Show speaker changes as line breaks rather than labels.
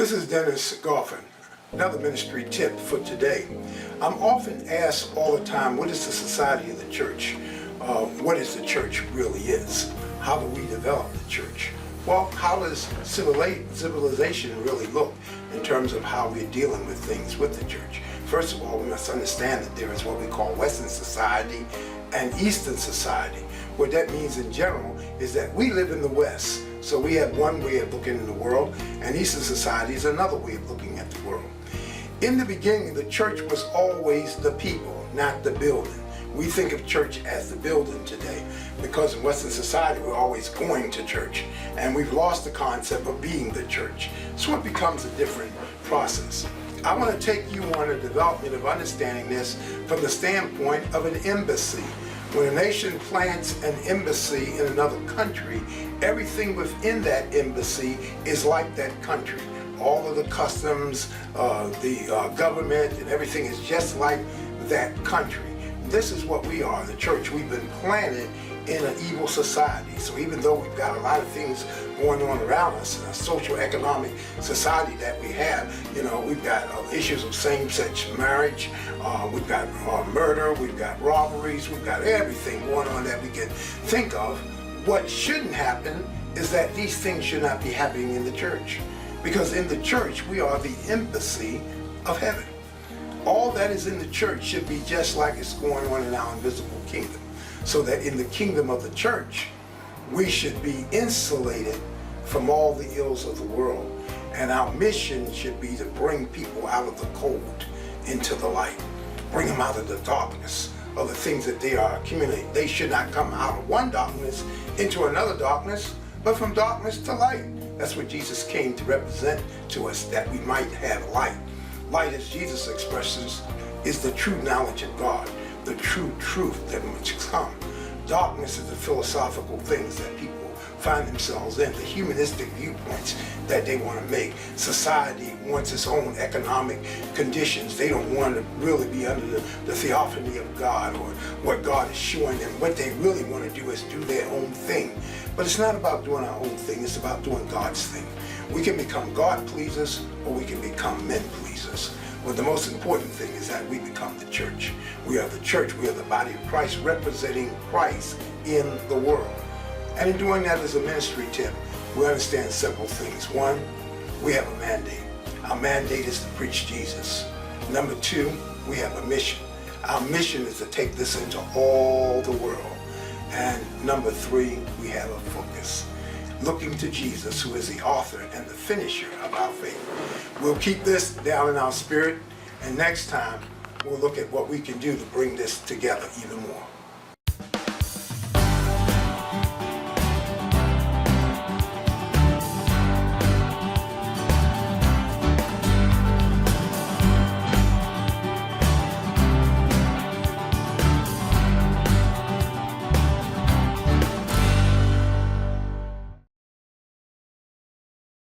This is Dennis Golphin. Another ministry tip for today. I'm often asked all the time, what is the society of the church? What is the church really is? How do we develop the church? Well, how does civilization really look in terms of how we're dealing with things with the church? First of all, we must understand that there is what we call Western society and Eastern society. What that means in general is that we live in the West. So we have one way of looking in the world, and Eastern society is another way of looking at the world. In the beginning, the church was always the people, not the building. We think of church as the building today because in Western society we're always going to church, and we've lost the concept of being the church. So it becomes a different process. I want to take you on a development of understanding this from the standpoint of an embassy. When a nation plants an embassy in another country, everything within that embassy is like that country. All of the customs, the government, and everything is just like that country. This is what we are, the church. We've been planted in an evil society. So even though we've got a lot of things going on around us, a social economic society that we have, we've got issues of same-sex marriage, we've got murder, we've got robberies, we've got everything going on that we can think of. What shouldn't happen is that these things should not be happening in the church. Because in the church, we are the embassy of heaven. All that is in the church should be just like it's going on in our invisible kingdom. So that in the kingdom of the church, we should be insulated from all the ills of the world. And our mission should be to bring people out of the cold into the light. Bring them out of the darkness of the things that they are accumulating. They should not come out of one darkness into another darkness, but from darkness to light. That's what Jesus came to represent to us, that we might have light. Light, as Jesus expresses, is the true knowledge of God, the true truth that must come. Darkness is the philosophical things that people find themselves in, the humanistic viewpoints that they want to make. Society wants its own economic conditions. They don't want to really be under the theophany of God or what God is showing them. What they really want to do is do their own thing. But it's not about doing our own thing, it's about doing God's thing. We can become God pleasers or we can become men pleasers. But the most important thing is that we become the church. We are the church, we are the body of Christ, representing Christ in the world. And in doing that as a ministry tip, we understand several things. One, we have a mandate. Our mandate is to preach Jesus. Number two, we have a mission. Our mission is to take this into all the world. And number three, we have a focus. Looking to Jesus, who is the author and the finisher of our faith. We'll keep this down in our spirit, and next time we'll look at what we can do to bring this together even more.